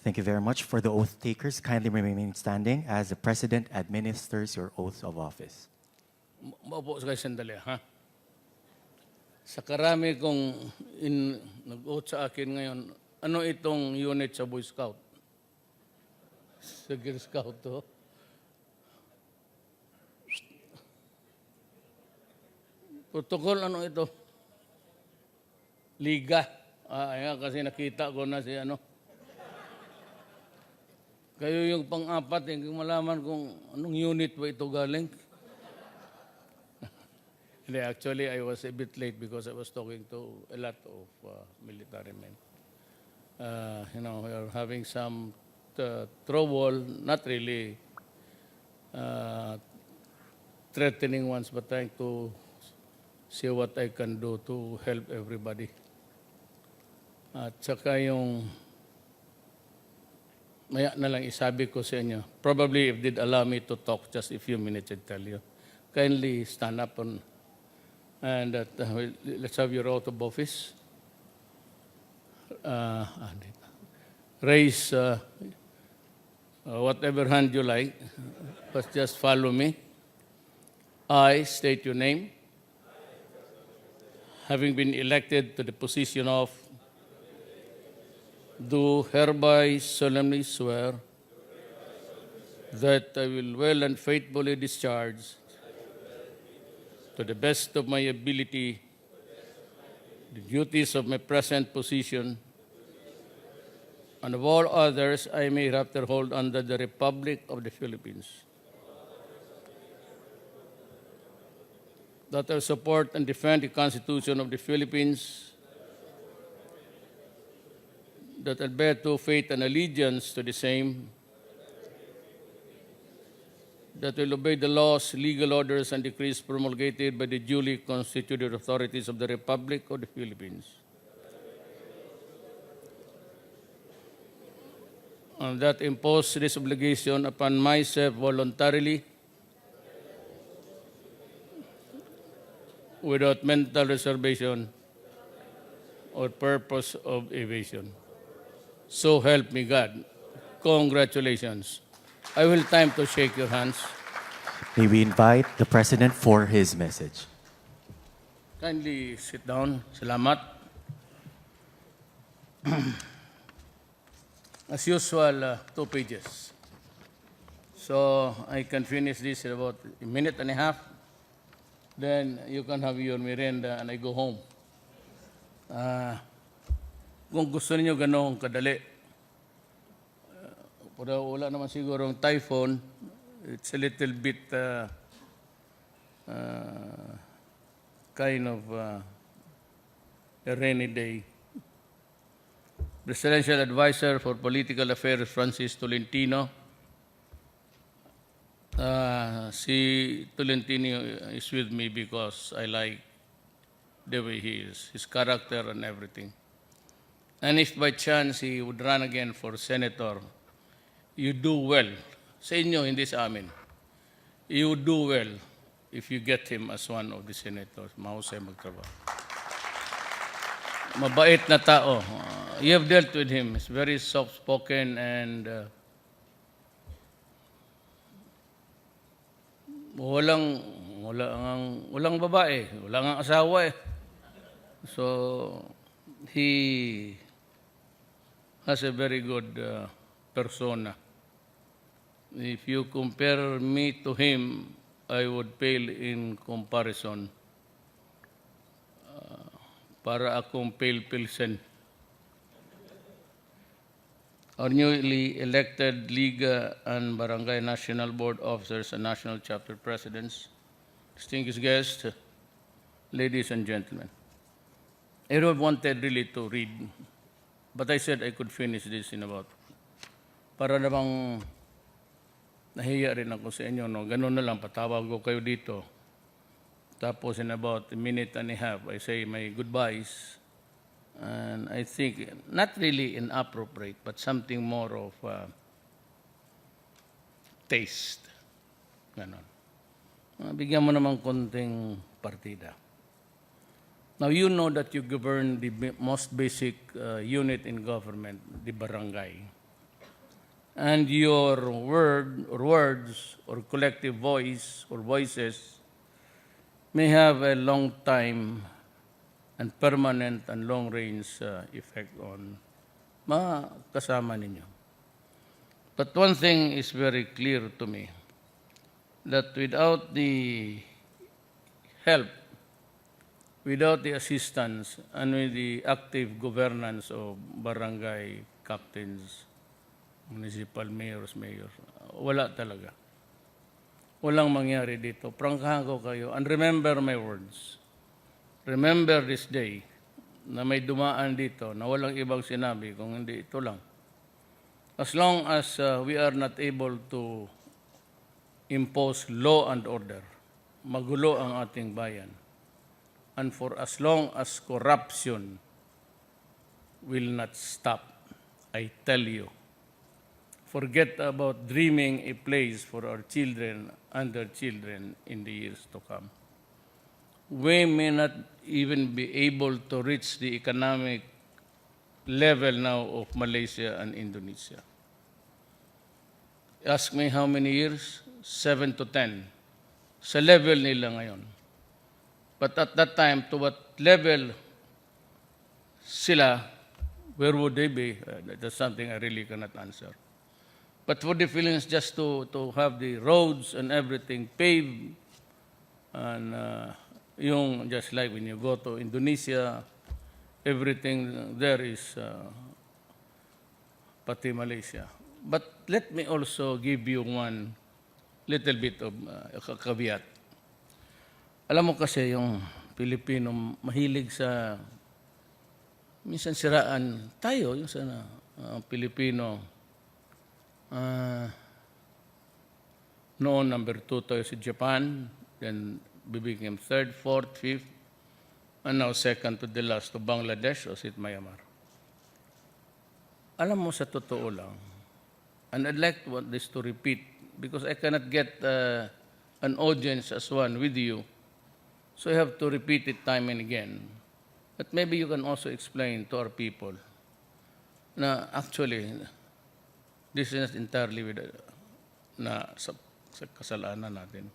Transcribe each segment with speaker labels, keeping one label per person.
Speaker 1: Thank you very much. For the oath takers, kindly remain standing as the President administers your oath of office.
Speaker 2: Maupo kayo sandali, ha? Sa karami kong nag-oath sa akin ngayon, ano itong unit sa Boy Scout? Sa Girl Scout to? Protocol, ano ito? Liga. Ayan, kasi nakita ko na si ano. Kayo yung pang-apat, hindi ko malaman kung anong unit ba ito galing. Actually, I was a bit late because I was talking to a lot of military men. We are having some trouble, not really threatening ones, but trying to see what I can do to help everybody. At saka yung maya na lang isabi ko sa inyo, probably if they'd allow me to talk just a few minutes, I'd tell you. Kindly stand up and let's have your oath of office. Raise whatever hand you like, but just follow me. I state your name. Having been elected to the position of, do hereby solemnly swear that I will well and faithfully discharge, to the best of my ability, the duties of my present position, and of all others I may hereafter hold under the Republic of the Philippines. That I will support and defend the Constitution of the Philippines, that I bear true faith and allegiance to the same, that I will obey the laws, legal orders, and decrees promulgated by the duly constituted authorities of the Republic of the Philippines, and that impose this obligation upon myself voluntarily, without mental reservation or purpose of evasion. So help me God. Congratulations. I will time to shake your hands.
Speaker 1: May we invite the President for his message.
Speaker 2: Kindly sit down. Salamat. As usual, 2 pages. So I can finish this in about a minute and a half. Then you can have your merienda and I go home. Kung gusto niyo ganong kadali, pero wala naman sigurong typhoon, it's a little bit kind of a rainy day. Presidential Advisor for Political Affairs, Francis Tolentino. Si Tolentino is with me because I like the way he is, his character and everything. And if by chance he would run again for senator, you do well. Sa inyo, hindi sa amin. You do well if you get him as one of the senators. Mahusay magtrabaho. Mabait na tao. You have dealt with him. He's very soft-spoken and walang babae, walang asawa eh. So he has a very good persona. If you compare me to him, I would pale in comparison. Para akong pale pilsen. Our newly elected Liga and Barangay National Board officers and National Chapter Presidents, distinguished guests, ladies and gentlemen. I don't wanted really to read, but I said I could finish this in about, para namang nahiya rin ako sa inyo, no? Ganun na lang, patawag ko kayo dito. Tapos in about a minute and a half, I say my goodbyes. And I think not really inappropriate, but something more of taste. Ganon. Bigyan mo naman konting partida. Now you know that you govern the most basic unit in government, the barangay. and your words or collective voice or voices may have a long time and permanent and long-range effect on mga kasama ninyo. But one thing is very clear to me, that without the help, without the assistance, and with the active governance of barangay captains, municipal mayors, wala talaga. Walang mangyari dito. Prangkahan ko kayo. And remember my words. Remember this day na may dumaan dito na walang ibang sinabi kung hindi ito lang. As long as we are not able to impose law and order, magulo ang ating bayan. And for as long as corruption will not stop, I tell you, forget about dreaming a place for our children and their children in the years to come. We may not even be able to reach the economic level now of Malaysia and Indonesia. Ask me how many years? 7 to 10. Sa level nila ngayon. But at that time, to what level sila, where would they be? That's something I really cannot answer. But for the Philippines, just to have the roads and everything paved, and yung just like when you go to Indonesia, everything there is pati Malaysia. But let me also give you one little bit of caveat. Alam mo kasi yung Pilipino mahilig sa minsan siraan tayo, yung sa Pilipino. Noon, number 2 tayo sa Japan, then we became 3rd, 4th, 5th, and now 2nd to the last to Bangladesh o Myanmar. Alam mo sa totoo lang, and I'd like this to repeat because I cannot get an audience as one with you, so I have to repeat it time and again. But maybe you can also explain to our people na actually, this is not entirely with sa kasalanan natin.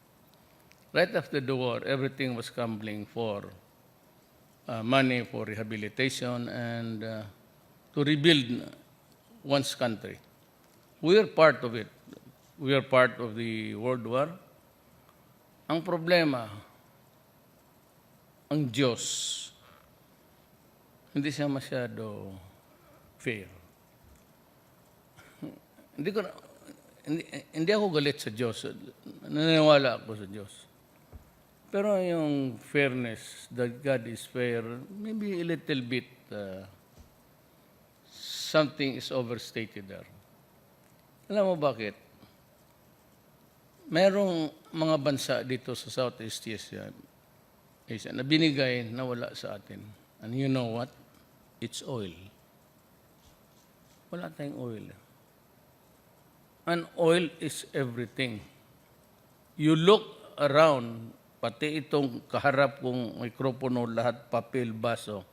Speaker 2: Right after the war, everything was scrambling for money for rehabilitation and to rebuild one's country. We are part of it. We are part of the World War. Ang problema, ang Diyos, hindi siya masyado fair. Hindi ako galit sa Diyos. Naniniwala ako sa Diyos. Pero yung fairness, that God is fair, maybe a little bit, something is overstated there. Alam mo bakit? Merong mga bansa dito sa Southeast Asia na binigay na wala sa atin. And you know what? It's oil. Wala tayong oil. And oil is everything. You look around, pati itong kaharap kong mikropono, lahat papel, baso.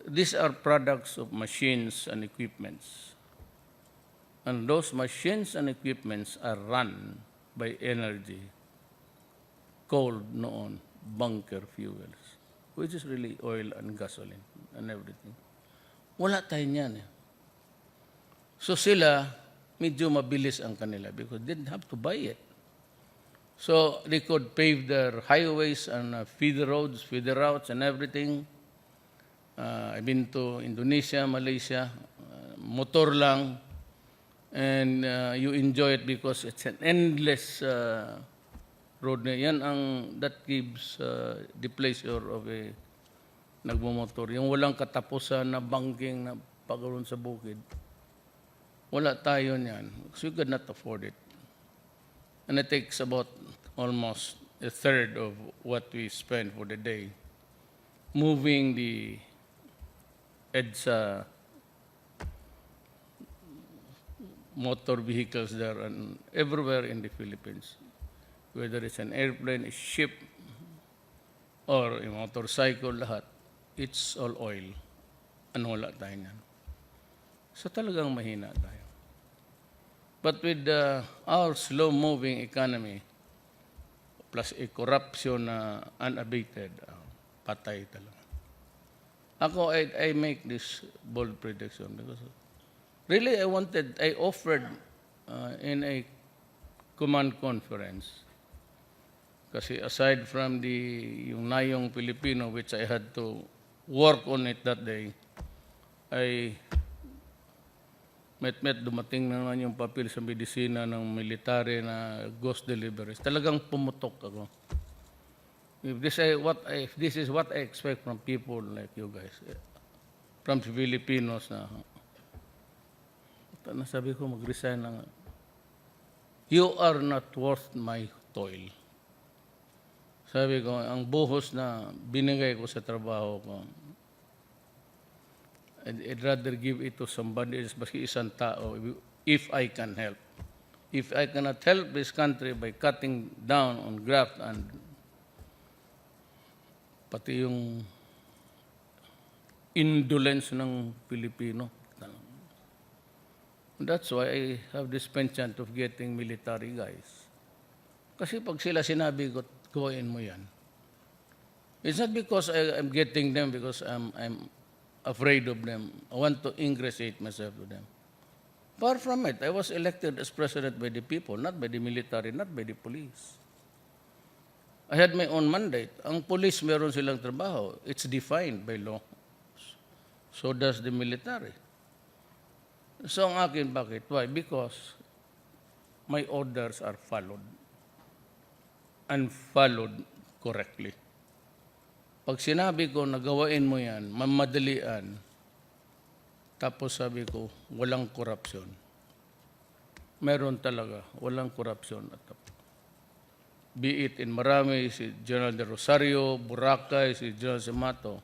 Speaker 2: These are products of machines and equipments. And those machines and equipments are run by energy, coal noon, bunker fuels, which is really oil and gasoline and everything. Wala tayo niyan. So sila, medyo mabilis ang kanila because they didn't have to buy it. So they could pave their highways and feeder roads, feeder routes and everything. I've been to Indonesia, Malaysia, motor lang, and you enjoy it because it's an endless road na yan. That gives the pleasure of a nagmumotor. Yung walang katapusan na banking na pagkaroon sa bukid. Wala tayo niyan because we could not afford it. And it takes about almost a third of what we spend for the day moving the EDSA motor vehicles there and everywhere in the Philippines. Whether it's an airplane, a ship, or a motorcycle, lahat, it's all oil. And wala tayo niyan. So talagang mahina tayo. But with our slow-moving economy, plus a corruption na unabated, patay talaga. Ako, I make this bold prediction because really I offered in a command conference. Kasi aside from yung Nayong Filipino, which I had to work on it that day, ay dumating na naman yung papel sa medisina ng military na ghost deliveries. Talagang pumutok ako. If this is what I expect from people like you guys, from Filipinos na sabi ko mag-resign na, you are not worth my toil. Sabi ko, ang buhos na binigay ko sa trabaho ko, I'd rather give it to somebody else, basta isang tao, if I can help. If I cannot help this country by cutting down on graft and pati yung indolence ng Pilipino. That's why I have this penchant of getting military guys. Kasi pag sila sinabi ko, gawain mo yan. It's not because I'm getting them because I'm afraid of them. I want to ingratiate myself to them. Far from it. I was elected as president by the people, not by the military, not by the police. I had my own mandate. Ang police, meron silang trabaho. It's defined by law. So does the military. So ang akin, bakit? Why? Because my orders are followed. And followed correctly. Pag sinabi ko na gawain mo yan, mamadalian, tapos sabi ko, walang korupsyon. Meron talaga, walang korupsyon. Be it in Marami, si General de Rosario, Boracay, si General Simato.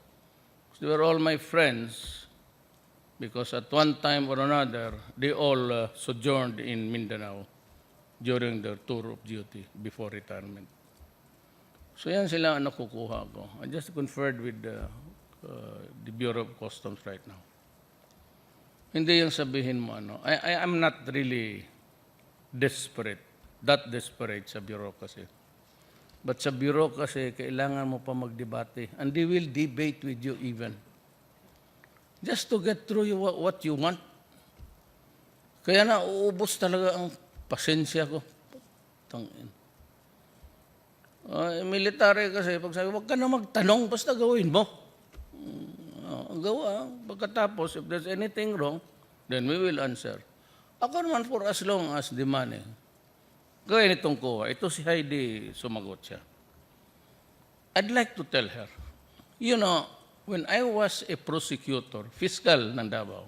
Speaker 2: They were all my friends because at one time or another, they all sojourned in Mindanao during their tour of duty before retirement. So yan sila ang nakukuha ko. I just conferred with the Bureau of Customs right now. Hindi yung sabihin mo I am not really desperate, that desperate sa bureaucracy. But sa bureaucracy, kailangan mo pa magdebate. And they will debate with you even. Just to get through what you want. Kaya na, uubos talaga ang pasensya ko. Tangin. Military kasi, pag sabi, huwag ka na magtanong, basta gawin mo. Gawa. Pagkatapos, if there's anything wrong, then we will answer. Ako naman for as long as the money. Gawin itong kuha. Ito si Heidi, sumagot siya. I'd like to tell her, you know, when I was a prosecutor, fiscal ng Davao,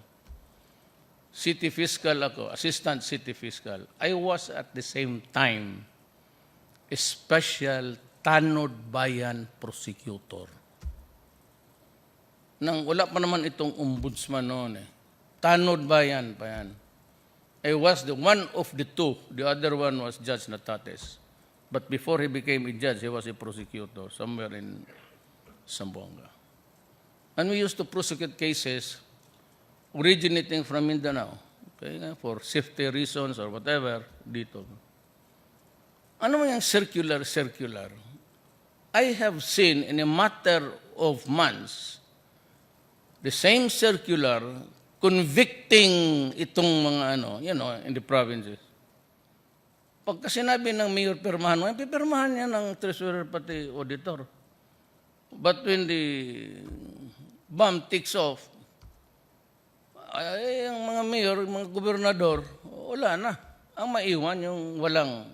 Speaker 2: city fiscal ako, assistant city fiscal, I was at the same time a special tanod bayan prosecutor. Nang wala pa naman itong ombudsman noon Tanod bayan pa yan. I was the one of the two. The other one was Judge Natates. But before he became a judge, he was a prosecutor somewhere in Zamboanga. And we used to prosecute cases originating from Mindanao, okay, for safety reasons or whatever, dito. Ano mo yung circular? I have seen in a matter of months, the same circular convicting itong mga in the provinces. Pagka sinabi ng mayor pirmahan mo, pipirmahan niya ng treasurer pati auditor. But when the bomb ticks off, ay, ang mga mayor, mga gobernador, wala na. Ang maiwan yung walang,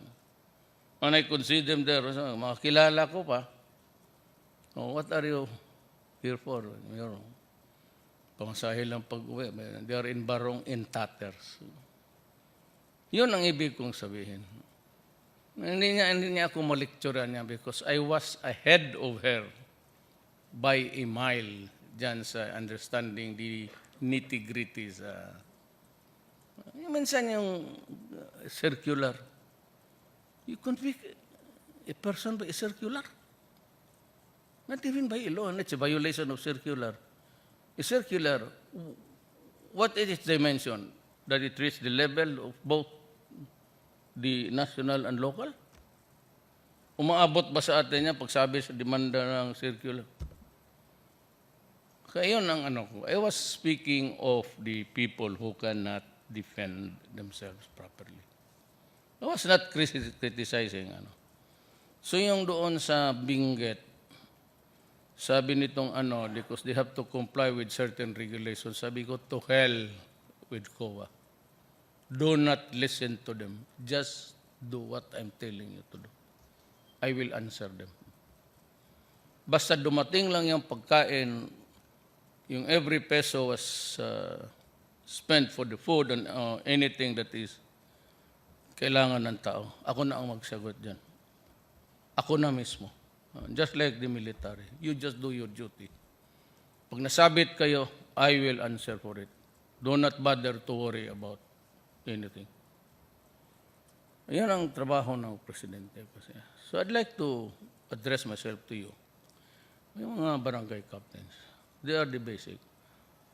Speaker 2: when I consider them there, mga kilala ko pa, what are you here for? Mayor, pamasahe lang pag-uwi. They are in barong in tatters. Yun ang ibig kong sabihin. Hindi niya ako malikturan niya because I was ahead of her by a mile dyan sa understanding the nitty-gritties. Minsan yung circular. You convict a person by a circular? Not even by a law. It's a violation of circular. A circular, what is its dimension? That it reach the level of both the national and local? Umaabot ba sa atin niya pagsabi sa demanda ng circular? Kaya yun ang ano ko. I was speaking of the people who cannot defend themselves properly. I was not criticizing. So yung doon sa Benguet, sabi nitong because they have to comply with certain regulations, sabi ko, to hell with COA. Do not listen to them. Just do what I'm telling you to do. I will answer them. Basta dumating lang yung pagkain, yung every peso was spent for the food and anything that is kailangan ng tao. Ako na ang magsagot dyan. Ako na mismo. Just like the military. You just do your duty. Pag nasabit kayo, I will answer for it. Do not bother to worry about anything. Ayan ang trabaho ng presidente. So I'd like to address myself to you. Yung mga barangay captains, they are the basic.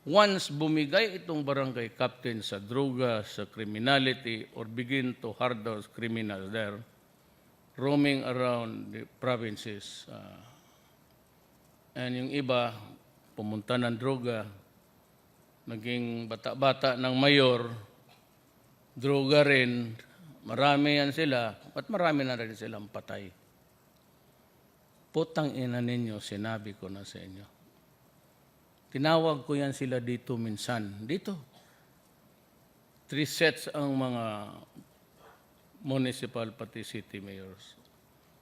Speaker 2: Once bumigay itong barangay captain sa droga, sa criminality, or begin to harbor criminals there, roaming around the provinces, and yung iba, pumunta ng droga, naging bata-bata ng mayor, droga rin, marami yan sila, at marami na rin silang patay. Putang ina ninyo, sinabi ko na sa inyo. Tinawag ko yan sila dito minsan. Dito. 3 sets ang mga municipal pati city mayors.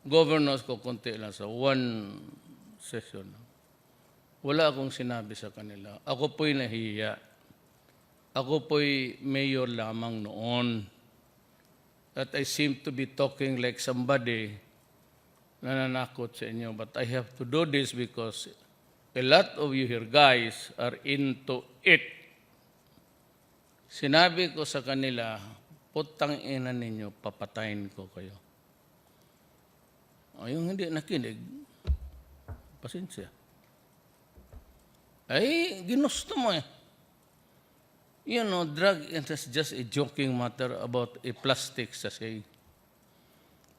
Speaker 2: Governors ko konti lang sa 1 session. Wala akong sinabi sa kanila. Ako po'y nahihiya. Ako po'y mayor lamang noon. That I seem to be talking like somebody na nanakot sa inyo. But I have to do this because a lot of you here guys are into it. Sinabi ko sa kanila, putang ina ninyo, papatayin ko kayo. Yung hindi nakinig, pasensya. Ay, ginusto mo eh. You know, drug is just a joking matter about a plastic sachet.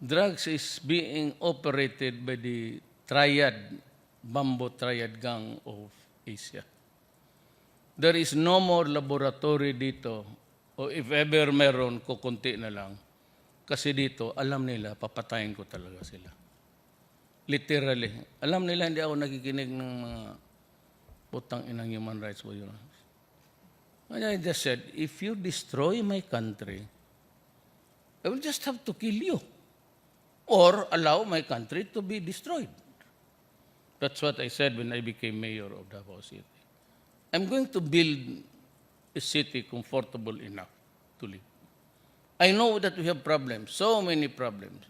Speaker 2: Drugs is being operated by the Bamboo Triad Gang of Asia. There is no more laboratory dito, o if ever meron, kukunti na lang. Kasi dito, alam nila, papatayin ko talaga sila. Literally. Alam nila, hindi ako nakikinig ng mga putang inang human rights violence. And I just said, if you destroy my country, I will just have to kill you. Or allow my country to be destroyed. That's what I said when I became mayor of Davao City. I'm going to build a city comfortable enough to live. I know that we have problems, so many problems.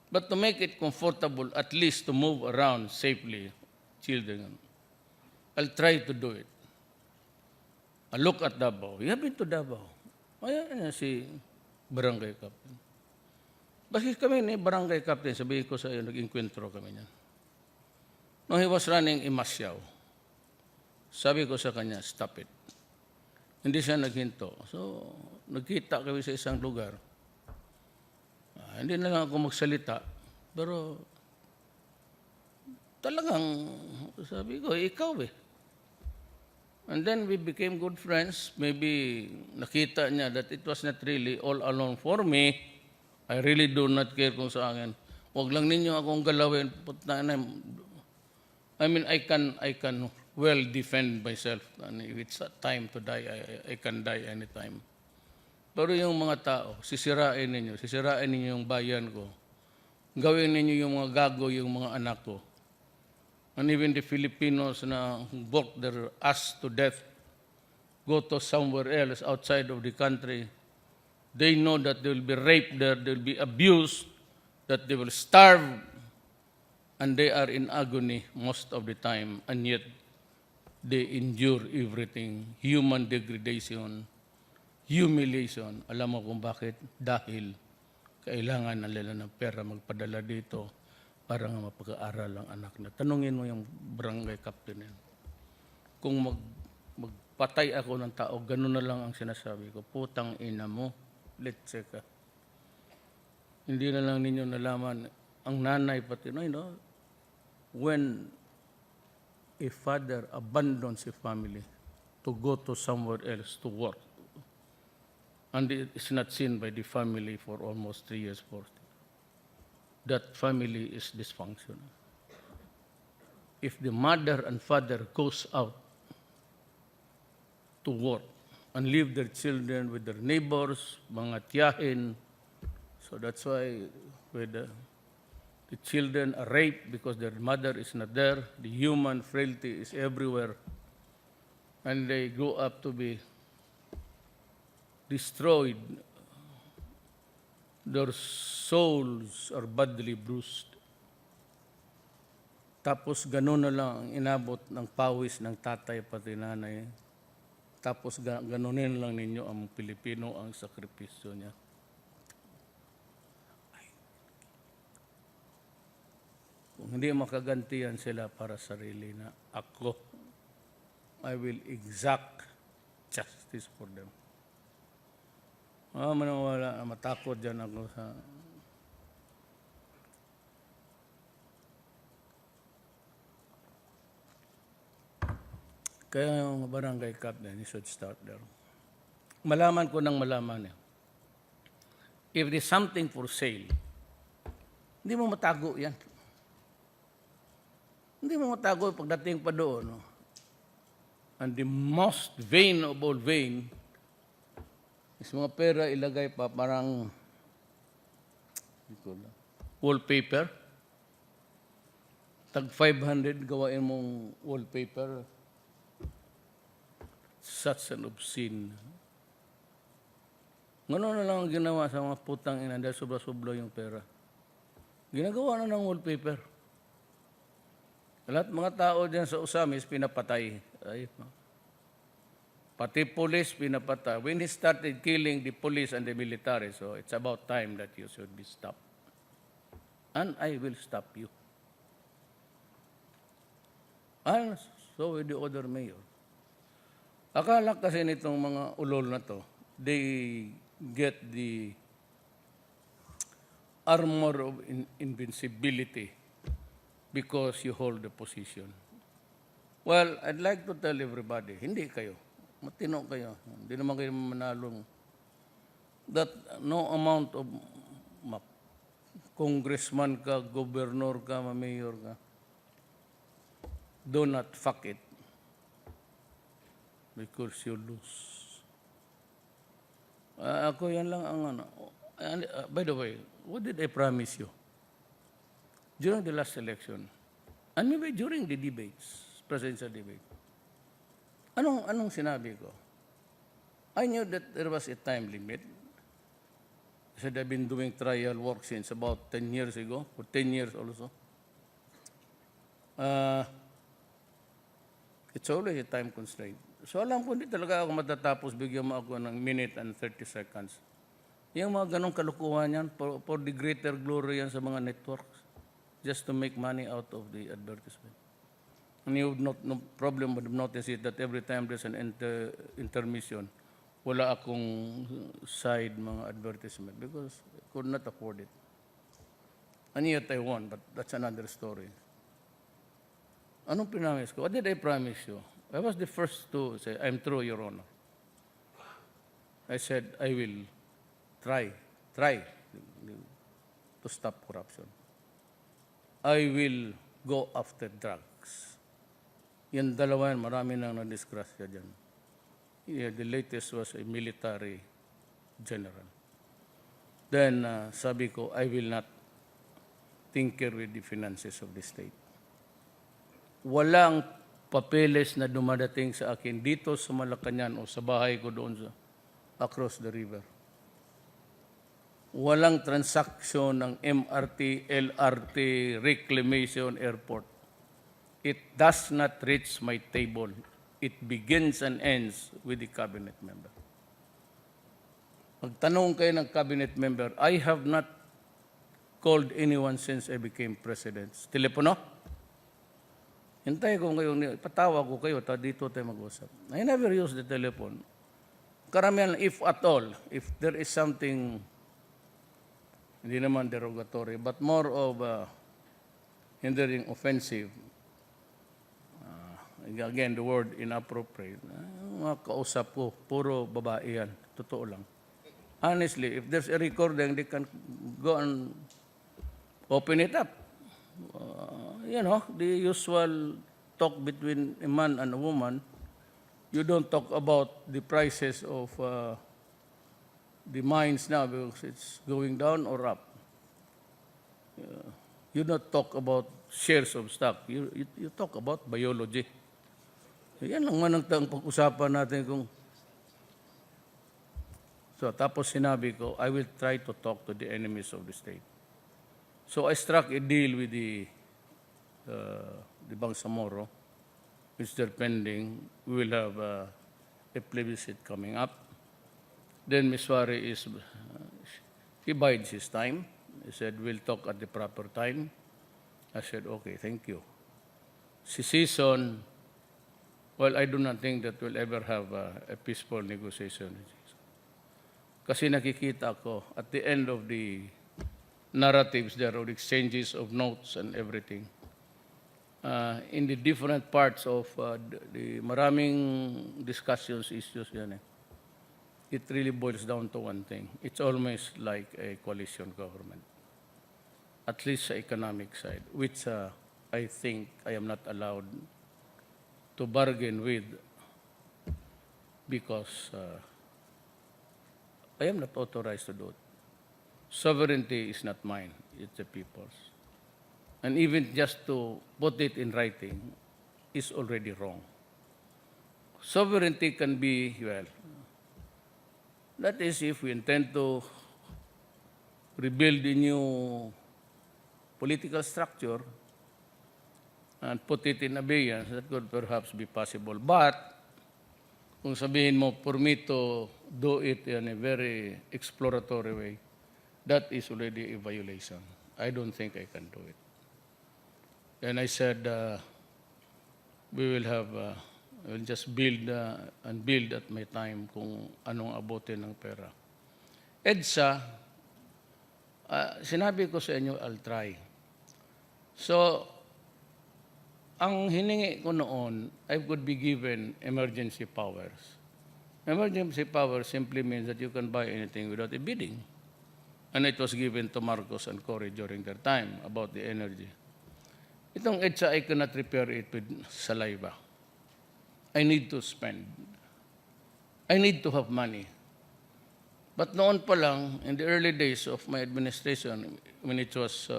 Speaker 2: But to make it comfortable, at least to move around safely, children, I'll try to do it. I look at Davao. You have been to Davao. Ayan si barangay captain. Bakit kami ni barangay captain, sabihin ko sa iyo, nag-inkwentro kami niyan. No, he was running a Masyaw. Sabi ko sa kanya, stop it. Hindi siya naghinto. So, nagkita kami sa isang lugar. Hindi na lang ako magsalita. Pero, talagang, sabi ko, ikaw eh. And then we became good friends. Maybe nakita niya that it was not really all alone for me. I really do not care kung sa akin. Huwag lang ninyo akong galawin. I mean, I can well defend myself. And if it's time to die, I can die anytime. Pero yung mga tao, sisirain ninyo yung bayan ko. Gawin ninyo yung mga gago, yung mga anak ko. And even the Filipinos na work their ass to death, go to somewhere else outside of the country, they know that they will be raped there, they will be abused, that they will starve, and they are in agony most of the time, and yet they endure everything, human degradation, humiliation. Alam mo kung bakit? Dahil kailangan nila ng pera magpadala dito para nga mapag-aaral ang anak na. Tanungin mo yung barangay captain yan. Kung magpatay ako ng tao, gano'n na lang ang sinasabi ko. Putang ina mo, let's check ka. hindi na lang ninyo nalaman, ang nanay pati, when a father abandons a family to go to somewhere else to work, and it is not seen by the family for almost 3 years, 4 years, that family is dysfunctional. If the mother and father goes out to work and leave their children with their neighbors, mga tiyahin, so that's why with the children are raped because their mother is not there, the human frailty is everywhere, and they grow up to be destroyed. Their souls are badly bruised. Tapos gano'n na lang ang inabot ng pawis ng tatay pati nanay. Tapos ganonin lang ninyo ang Pilipino ang sakripisyo niya. Kung hindi makagantihan sila para sarili na ako, I will exact justice for them. Manawala, matakot dyan ako sa... Kaya yung barangay captain, you should start there. Malaman ko ng malaman. If there's something for sale, hindi mo matago yan. Hindi mo matago pagdating pa doon. No? And the most vain of all vain is mga pera ilagay pa parang wallpaper. Tag 500 gawain mong wallpaper. Such an obscene. Gano'n na lang ang ginawa sa mga putang ina dahil sobra-sobra yung pera. Ginagawa na ng wallpaper. Lahat mga tao dyan sa Usamis, pinapatay. Ay, pati police, pinapatay. When he started killing the police and the military, so it's about time that you should be stopped. And I will stop you. And so with the other mayor. Akala kasi nitong mga ulol na to, they get the armor of invincibility because you hold the position. Well, I'd like to tell everybody, hindi kayo. Matino kayo. Hindi naman kayo manalong. That no amount of congressman ka, governor ka, mayor ka, do not fuck it. Because you lose. Ako yan lang ang ano. By the way, what did I promise you? During the last election, and maybe during the debates, presidential debate, anong sinabi ko? I knew that there was a time limit. I said I've been doing trial work since about 10 years ago, for 10 years also. It's always a time constraint. So alam ko, hindi talaga ako matatapos, bigyan mo ako ng minute and 30 seconds. Yung mga ganong kalukuhan yan, for the greater glory yan sa mga networks, just to make money out of the advertisement. And you would no problem would notice it that every time there's an intermission, wala akong side mga advertisement because I could not afford it. And yet I won, but that's another story. Anong pinamis ko? What did I promise you? I was the first to say, I'm true, Your Honor. I said, I will try to stop corruption. I will go after drugs. Yan dalawa yan, marami nang na-disgrasya dyan. Yeah, the latest was a military general. Then, sabi ko, I will not tinker with the finances of the state. Walang papeles na dumadating sa akin dito sa Malacañan o sa bahay ko doon sa across the river. Walang transaksyon ng MRT, LRT, reclamation, airport. It does not reach my table. It begins and ends with the cabinet member. Magtanong kayo ng cabinet member, I have not called anyone since I became president. Telepono? Hintay ko ngayon, patawag ko kayo, dito tayo mag-usap. I never use the telephone. Karamihan, if at all, if there is something Hindi naman derogatory, but more of hindering offensive. Again, the word inappropriate. Mga kausap ko, puro babae yan. Totoo lang. Honestly, if there's a recording, they can go and open it up. The usual talk between a man and a woman, you don't talk about the prices of the mines now because it's going down or up. You don't talk about shares of stock. You talk about biology. Yan lang man ang pag-usapan natin kung... So, tapos sinabi ko, I will try to talk to the enemies of the state. So, I struck a deal with the Bangsamoro, which they're pending. We will have a plebiscite coming up. Then Ms. Wari he bides his time. He said, we'll talk at the proper time. I said, okay, thank you. Si Season, well, I do not think that we'll ever have a peaceful negotiation. Kasi nakikita ko, at the end of the narratives there, or exchanges of notes and everything, in the different parts of the maraming discussions, issues yan it really boils down to one thing. It's almost like a coalition government, at least sa economic side, which I think I am not allowed to bargain with because I am not authorized to do it. Sovereignty is not mine, it's the people's. And even just to put it in writing is already wrong. Sovereignty can be, well, that is if we intend to rebuild a new political structure and put it in abeyance, that could perhaps be possible. But kung sabihin mo, for me to do it in a very exploratory way, that is already a violation. I don't think I can do it. And I said, we'll just build and build at my time kung anong abutin ng pera. EDSA, sinabi ko sa inyo, I'll try. So, ang hiningi ko noon, I could be given emergency powers. Emergency powers simply means that you can buy anything without a bidding. And it was given to Marcos and Cory during their time about the energy. Itong EDSA, I cannot repair it with saliva. I need to spend. I need to have money. But noon pa lang, in the early days of my administration, when it was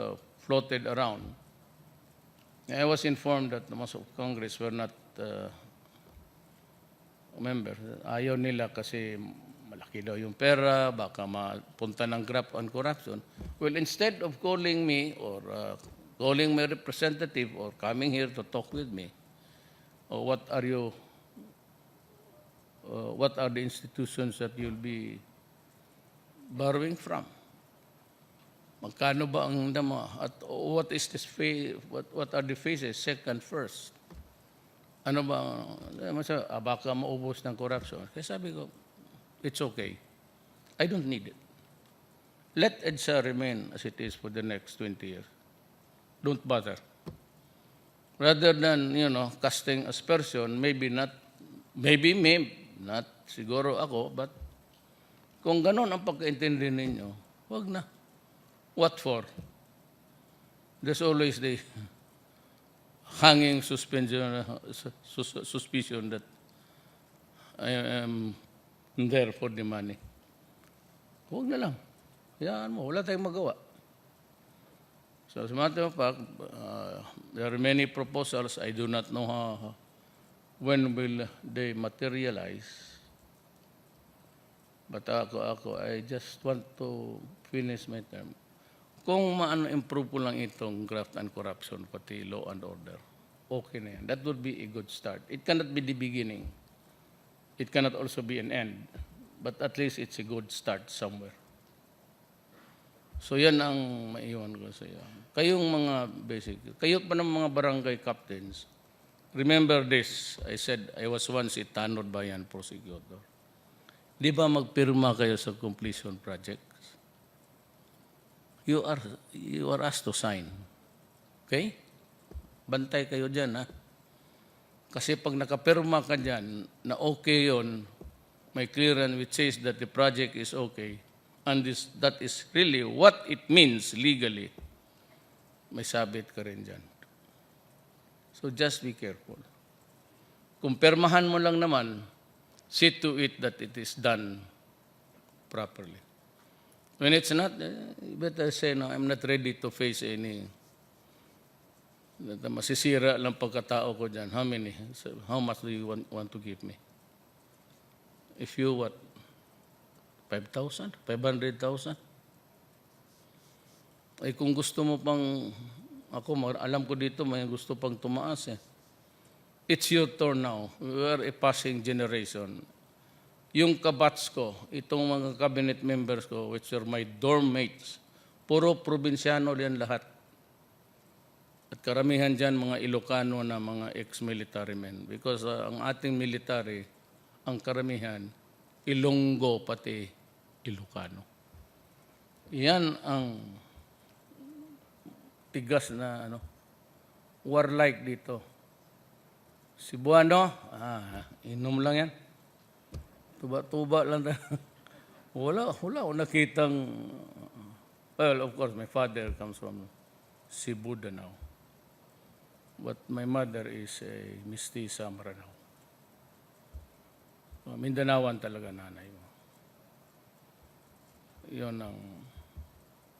Speaker 2: floated around, I was informed that most of Congress were not members. Ayaw nila kasi malaki daw yung pera, baka mapunta ng graft on corruption. Well, instead of calling me or calling my representative or coming here to talk with me, what are the institutions that you'll be borrowing from? Magkano ba ang dama? At what is this phase? What are the phases? Second, first. Ano ba? Baka maubos ng corruption. Kaya sabi ko, it's okay. I don't need it. Let EDSA remain as it is for the next 20 years. Don't bother. Rather than, casting aspersion, maybe not, siguro ako, but kung ganon ang pagkaintindi ninyo, wag na. What for? There's always the hanging suspicion that I am there for the money. Huwag na lang. Hayaan mo. Wala tayong magawa. So, as a matter of fact, there are many proposals. I do not know when will they materialize. But I just want to finish my term. Kung maano-improve po lang itong graft and corruption, pati law and order, okay na yan. That would be a good start. It cannot be the beginning. It cannot also be an end. But at least it's a good start somewhere. So yan ang maiwan ko sa iyo. Kayong mga kayo pa ng mga barangay captains, remember this, I said, I was once a Tanod Bayan prosecutor. Di ba magpirma kayo sa completion projects? you are asked to sign. Okay? Bantay kayo dyan, ha? Kasi pag nakapirma ka dyan, na okay yon, may clearance which says that the project is okay, and that is really what it means legally, may sabit ka rin dyan. So just be careful. Kung permahan mo lang naman, see to it that it is done properly. When it's not, you better say, no, I'm not ready to face any. Masisira lang pagkatao ko dyan. How many? So, how much do you want to give me? If you what? 5,000? 500,000? Ay kung gusto mo pang, alam ko dito may gusto pang tumaas eh. It's your turn now. We are a passing generation. Yung kabats ko, itong mga cabinet members ko, which are my dorm mates, puro probinsyano yan lahat. At karamihan dyan mga Ilocano na mga ex-military men. Because ang ating military, ang karamihan, Ilonggo pati Ilocano. Yan ang tigas na warlike dito. Cebuano, inom lang yan. Tuba-tuba lang. Wala ako nakitang, well, of course, my father comes from Cebu, Danao. But my mother is a mestiza Maranao. Mindanaoan talaga nanay mo.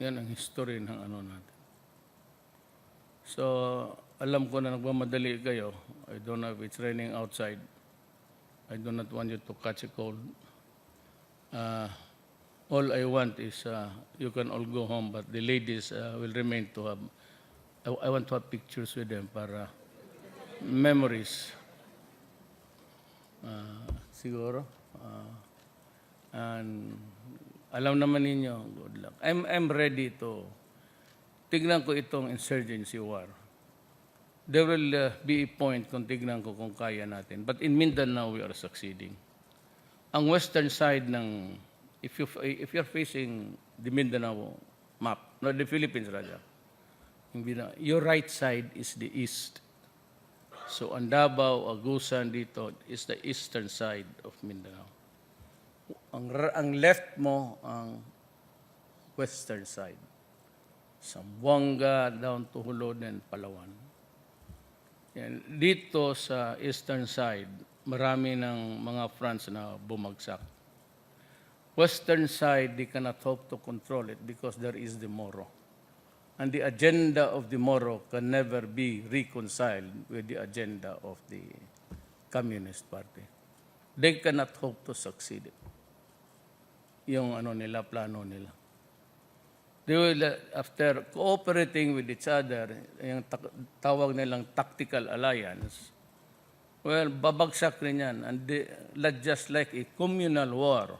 Speaker 2: Yan ang history ng natin. So, alam ko na nagmamadali kayo. I don't know if it's raining outside. I do not want you to catch a cold. All I want is you can all go home, but the ladies will remain to have. I want to have pictures with them para memories. Siguro. And alam naman ninyo, good luck. I'm ready to. Tignan ko itong insurgency war. There will be a point kung tignan ko kung kaya natin. But in Mindanao, we are succeeding. Ang western side ng, if you're facing the Mindanao map, no, the Philippines rather, your right side is the east. So ang Davao, Agusan dito is the eastern side of Mindanao. Ang left mo, ang western side. Zamboanga down to Hulod and Palawan. Yan. Dito sa eastern side, marami ng mga fronts na bumagsak. Western side, they cannot hope to control it because there is the Moro. And the agenda of the Moro can never be reconciled with the agenda of the Communist Party. They cannot hope to succeed it. Yung nila, plano nila. They will, after cooperating with each other, yung tawag nilang tactical alliance, well, babagsak rin yan. And just like a communal war,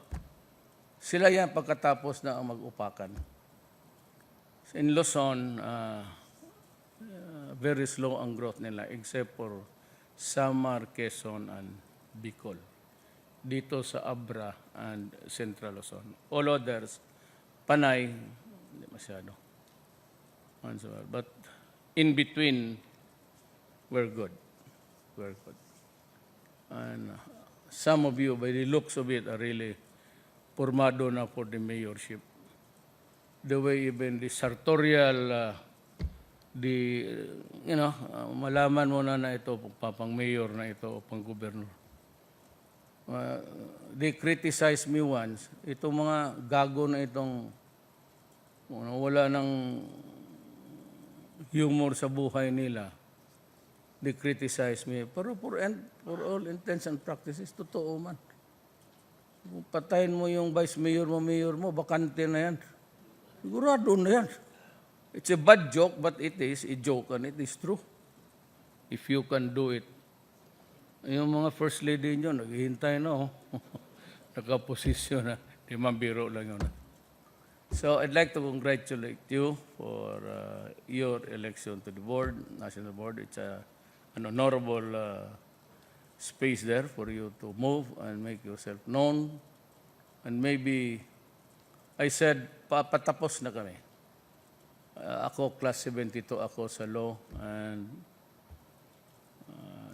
Speaker 2: sila yan pagkatapos na mag-upakan. In Luzon, very slow ang growth nila, except for Samar, Quezon, and Bicol. Dito sa Abra and Central Luzon. All others, Panay, hindi masyado. But in between, we're good. We're good. And some of you, by the looks of it, are really formado na for the mayorship. The way even the sartorial, malaman mo na ito, pang mayor na ito, o pang gobernur. They criticized me once. Itong mga gago na itong wala ng humor sa buhay nila. They criticized me. Pero for all intents and practices, totoo man. Kung patayin mo yung vice mayor mo, bakante na yan. Sigurado na yan. It's a bad joke, but it is a joke and it is true. If you can do it. Yung mga first lady nyo, naghihintay na, nakaposisyon na. Di mambiro lang yun. So I'd like to congratulate you for your election to the board, national board. It's an honorable space there for you to move and make yourself known. And maybe, I said, patapos na kami. Ako, class 72 ako sa law and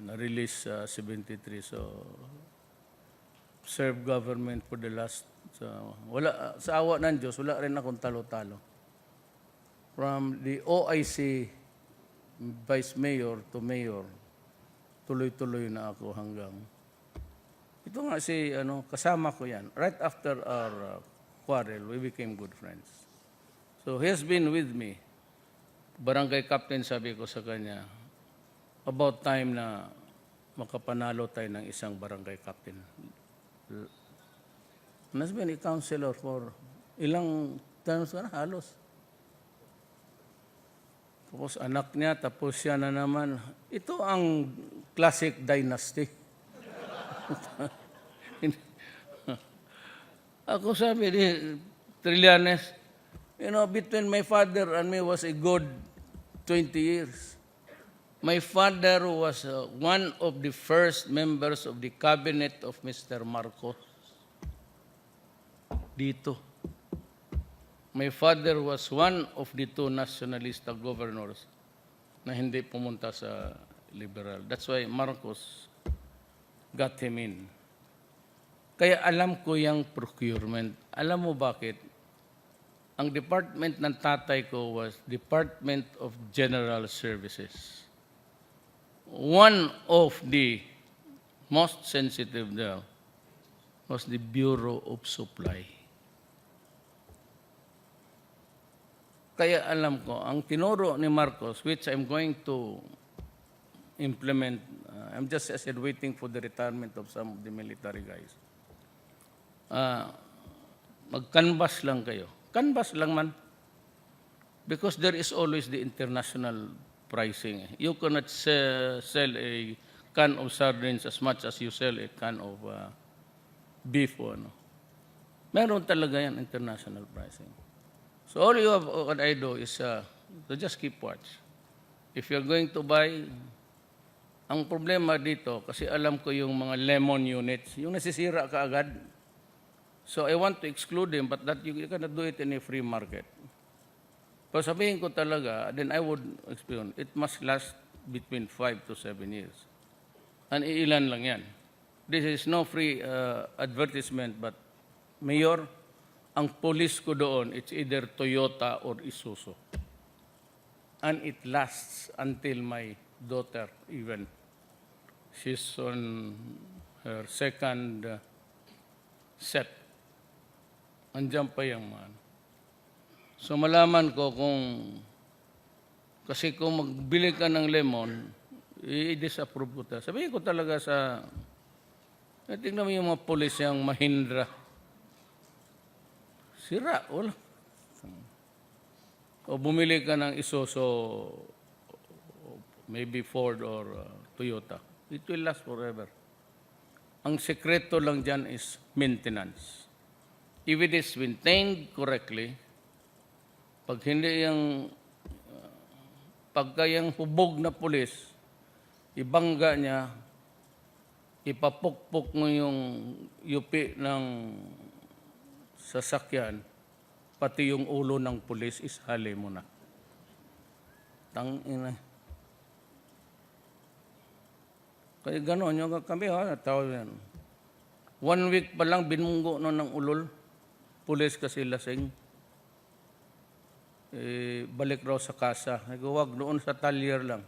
Speaker 2: na-release 73. So, serve government for the last, wala, sa awa ng Diyos, wala rin akong talo-talo. From the OIC vice mayor to mayor, tuloy-tuloy na ako hanggang. Ito nga si, kasama ko yan. Right after our quarrel, we became good friends. So he has been with me. Barangay captain, sabi ko sa kanya, about time na makapanalo tayo ng isang barangay captain. And has been a counselor for ilang terms na halos. Tapos anak niya, tapos siya na naman. Ito ang classic dynasty. Ako sabi ni Trillanes, between my father and me was a good 20 years. My father was one of the first members of the cabinet of Mr. Marcos. Dito. My father was one of the two nationalista governors na hindi pumunta sa liberal. That's why Marcos got him in. Kaya alam ko yung procurement. Alam mo bakit? Ang department ng tatay ko was Department of General Services. One of the most sensitive there was the Bureau of Supply. Kaya alam ko, ang tinuro ni Marcos, which I'm going to implement, I'm just, as I said, waiting for the retirement of some of the military guys. Mag-canvas lang kayo. Canvas lang man. Because there is always the international pricing. You cannot sell a can of sardines as much as you sell a can of beef. Meron talaga yan, international pricing. So all you have, what I do is to just keep watch. If you're going to buy, ang problema dito, kasi alam ko yung mga lemon units, yung nasisira ka agad. So I want to exclude them, but that you cannot do it in a free market. Pero sabihin ko talaga, then I would explain, it must last between 5 to 7 years. And ilan lang yan. This is no free advertisement, but Mayor, ang police ko doon, it's either Toyota or Isuzu. And it lasts until my daughter even. She's on her second set. Andiyan pa yung man. So malaman ko kasi kung magbili ka ng lemon, i-disapprove ko ta. Sabihin ko talaga tingnan mo yung mga pulis yung Mahindra. Sira, wala. O bumili ka ng Isuzu, maybe Ford or Toyota. It will last forever. Ang sekreto lang dyan is maintenance. If it is maintained correctly, pag hindi pagka yung hubog na pulis, ibangga niya, ipapukpok mo yung yupi ng sasakyan, pati yung ulo ng pulis, ishali mo na. Tangina. Kaya gano'n yung kami, tawag yan. 1 week pa lang, binunggo no ng ulol. Pulis kasi lasing. Balik raw sa kasa. Huwag doon sa talyer lang.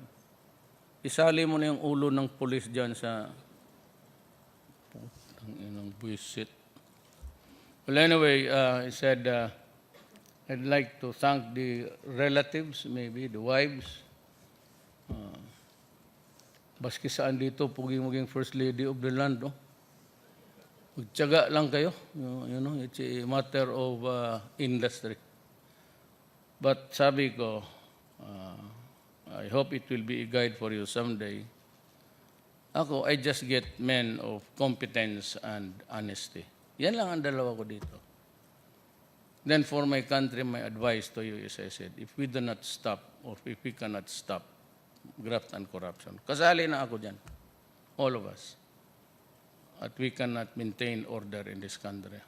Speaker 2: Isali mo na yung ulo ng pulis dyan sa inang buisit. Well, anyway, he said, I'd like to thank the relatives, maybe the wives. Baski saan dito, puging First Lady of the land, no? Magtiyaga lang kayo. It's a matter of industry. But sabi ko, I hope it will be a guide for you someday. I just get men of competence and honesty. Yan lang ang dalawa ko dito. Then for my country, my advice to you is, I said, if we do not stop, or if we cannot stop graft and corruption, kasali na ako dyan. All of us. At we cannot maintain order in this country.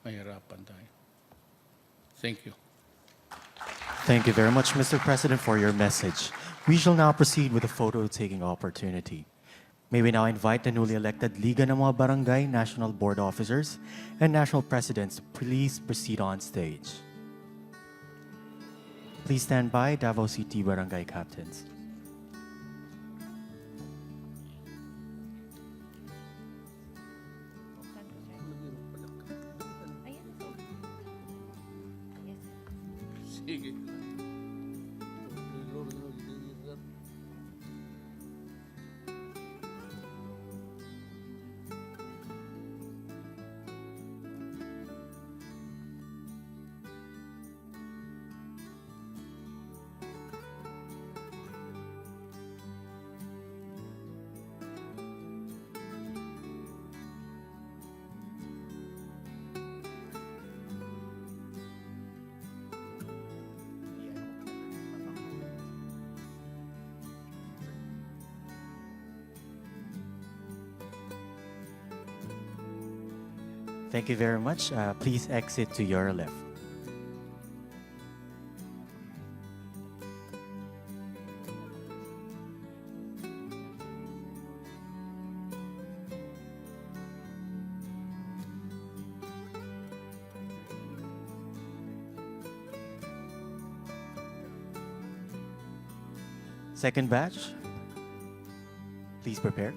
Speaker 2: Mahirapan tayo. Thank you.
Speaker 1: Thank you very much, Mr. President, for your message. We shall now proceed with the photo-taking opportunity. May we now invite the newly elected Liga ng mga Barangay National Board Officers and National Presidents to please proceed on stage. Please stand by, Davao City Barangay Captains.
Speaker 2: Sige.
Speaker 1: Thank you very much. Please exit to your left. Second batch, please prepare.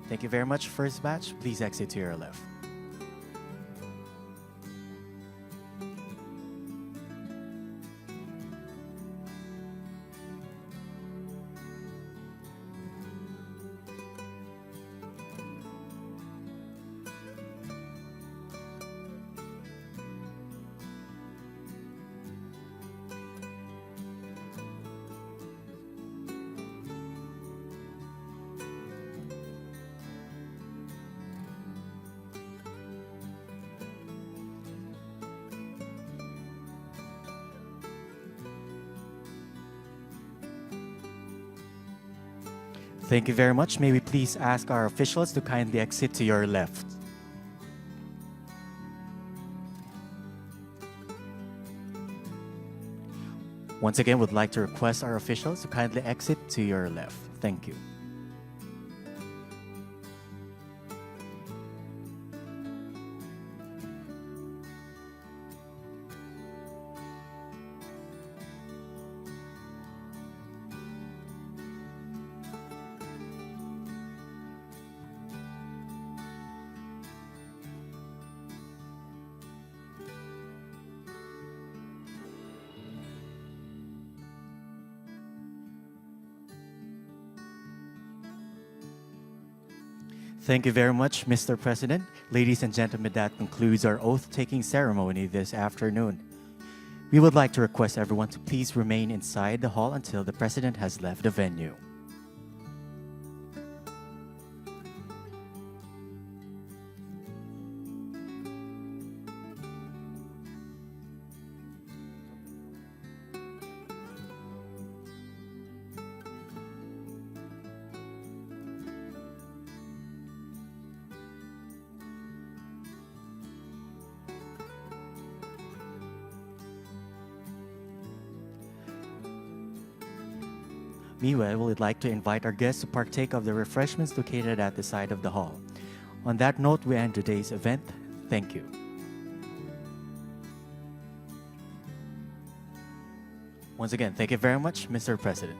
Speaker 1: Thank you very much. First batch, please exit to your left. Thank you very much. May we please ask our officials to kindly exit to your left. Once again, would like to request our officials to kindly exit to your left. Thank you. Thank you very much, Mr. President. Ladies and gentlemen, that concludes our oath-taking ceremony this afternoon. We would like to request everyone to please remain inside the hall until the President has left the venue. Meanwhile, we would like to invite our guests to partake of the refreshments located at the side of the hall. On that note, we end today's event. Thank you. Once again, thank you very much, Mr. President.